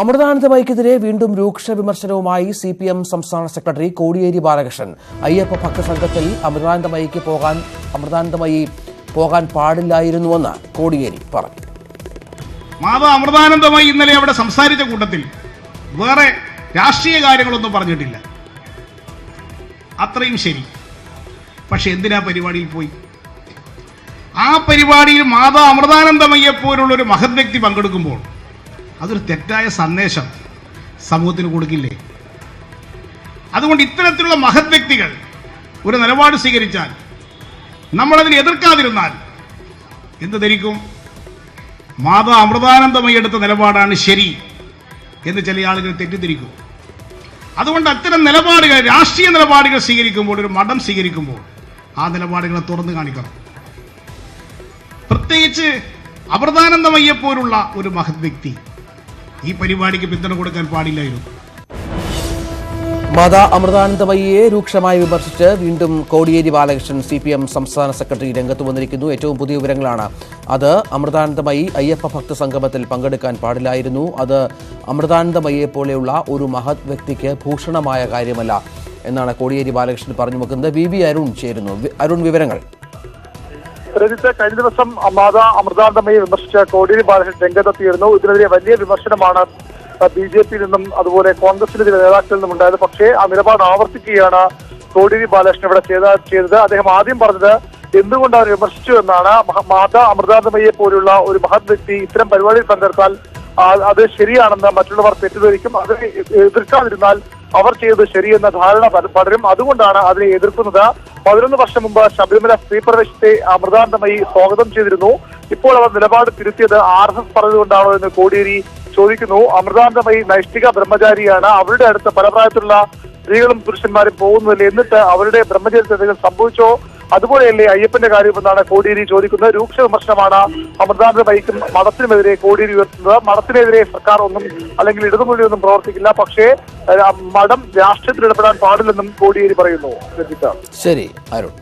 അമൃതാനന്ദമയിക്കെതിരെ വീണ്ടും രൂക്ഷ വിമർശനവുമായി CPM സംസ്ഥാന സെക്രട്ടറി കോടിയേരി ബാലകൃഷ്ണൻ. അയ്യപ്പ ഭക്തസംഘത്തിൽ അമൃതാനന്ദമയി പോകാൻ പാടില്ലായിരുന്നുവെന്ന് കോടിയേരി പറഞ്ഞു. മാതാ അമൃതാനന്ദമയി ഇന്നലെ അവിടെ സംസാരിച്ച കൂട്ടത്തിൽ വേറെ രാഷ്ട്രീയ കാര്യങ്ങളൊന്നും പറഞ്ഞിട്ടില്ല. അത്രയും ശരി. പക്ഷെ എന്തിനാ പരിപാടിയിൽ പോയി? ആ പരിപാടിയിൽ മാതാ അമൃതാനന്ദമയെ പോലുള്ള ഒരു മഹത് വ്യക്തി പങ്കെടുക്കുമ്പോൾ അതൊരു തെറ്റായ സന്ദേശം സമൂഹത്തിന് കൊടുക്കില്ലേ? അതുകൊണ്ട് ഇത്തരത്തിലുള്ള മഹത് വ്യക്തികൾ ഒരു നിലപാട് സ്വീകരിച്ചാൽ, നമ്മളതിനെ എതിർക്കാതിരുന്നാൽ എന്ത് ധരിക്കും? മാതാ അമൃതാനന്ദമയി എടുത്ത നിലപാടാണ് ശരി എന്ന് ചില ആളുകൾ തെറ്റിദ്ധരിക്കും. അതുകൊണ്ട് അത്തരം നിലപാടുകൾ, രാഷ്ട്രീയ നിലപാടുകൾ സ്വീകരിക്കുമ്പോൾ, ഒരു മഠം സ്വീകരിക്കുമ്പോൾ ആ നിലപാടുകളെ തുറന്നു കാണിക്കണം. പ്രത്യേകിച്ച് അമൃതാനന്ദമയെ പോലുള്ള ഒരു മഹത് വ്യക്തി ഈ പരിപാടിക്ക് പിന്തുണ കൊടുക്കാൻ പാടില്ലായിരുന്നു. മാതാ അമൃതാനന്ദമയിയെ രൂക്ഷമായി വിമർശിച്ച് വീണ്ടും കോടിയേരി ബാലകൃഷ്ണൻ CPM സംസ്ഥാന സെക്രട്ടറി രംഗത്ത് വന്നിരിക്കുന്നു. ഏറ്റവും പുതിയ വിവരങ്ങളാണ്. അത് അമൃതാനന്ദമയി അയ്യപ്പ ഭക്ത സംഗമത്തിൽ പങ്കെടുക്കാൻ പാടില്ലായിരുന്നു. അത് അമൃതാനന്ദമയിയെ പോലെയുള്ള ഒരു മഹത് വ്യക്തിക്ക് ഭൂഷണമായ കാര്യമല്ല എന്നാണ് കോടിയേരി ബാലകൃഷ്ണൻ പറഞ്ഞു വെക്കുന്നത്. VV അരുൺ ചേരുന്നു. അരുൺ, വിവരങ്ങൾ. കഴിഞ്ഞ ദിവസം മാതാ അമൃതാനന്ദമയെ വിമർശിച്ച കോടിയേരി ബാലകൃഷ്ണൻ രംഗത്തെത്തിയിരുന്നു. ഇതിനെതിരെ വലിയ വിമർശനമാണ് BJPയിൽ നിന്നും അതുപോലെ കോൺഗ്രസിന്റെ ചില നേതാക്കളിൽ നിന്നും ഉണ്ടായത്. പക്ഷേ ആ നിലപാട് ആവർത്തിക്കുകയാണ് കോടിയേരി ബാലകൃഷ്ണൻ ഇവിടെ ചെയ്തത്. അദ്ദേഹം ആദ്യം പറഞ്ഞത് എന്തുകൊണ്ട് അവർ വിമർശിച്ചു എന്നാണ്. മാതാ അമൃതാനന്ദമയെ പോലുള്ള ഒരു മഹത് വ്യക്തി ഇത്തരം പരിപാടിയിൽ പങ്കെടുത്താൽ അത് ശരിയാണെന്ന് മറ്റുള്ളവർ തെറ്റിദ്ധരിക്കും. അതിനെ എതിർക്കാതിരുന്നാൽ അവർ ചെയ്തത് ശരിയെന്ന ധാരണ പലരും. അതുകൊണ്ടാണ് അതിനെ എതിർക്കുന്നത്. 11 വർഷം മുമ്പ് ശബരിമല സ്ത്രീ പ്രവേശത്തെ അമൃതാനന്ദമയി സ്വാഗതം ചെയ്തിരുന്നു. ഇപ്പോൾ അവർ നിലപാട് തിരുത്തിയത് RSS പറഞ്ഞതുകൊണ്ടാണോ എന്ന് കോടിയേരി ചോദിക്കുന്നു. അമൃതാനന്ദമയി നൈഷ്ഠിക ബ്രഹ്മചാരിയാണ്. അവരുടെ അടുത്ത് പല പ്രായത്തിലുള്ള സ്ത്രീകളും പുരുഷന്മാരും പോകുന്നില്ല. എന്നിട്ട് അവരുടെ ബ്രഹ്മചര്യത്തിൽ എന്തെങ്കിലും സംഭവിച്ചോ? അതുപോലെയല്ലേ അയ്യപ്പന്റെ കാര്യമെന്നാണ് കോടിയേരി ചോദിക്കുന്നത്. രൂക്ഷ വിമർശനമാണ് അമൃതാനന്ദമയിക്കും മഠത്തിനുമെതിരെ കോടിയേരി ഉയർത്തുന്നത്. മഠത്തിനെതിരെ സർക്കാർ ഒന്നും അല്ലെങ്കിൽ ഇടതുമുന്നണിയൊന്നും പ്രവർത്തിക്കില്ല. പക്ഷേ മഠം രാഷ്ട്രീയത്തിൽ ഇടപെടാൻ പാടില്ലെന്നും കോടിയേരി പറയുന്നു. ശരി, അരുൺ.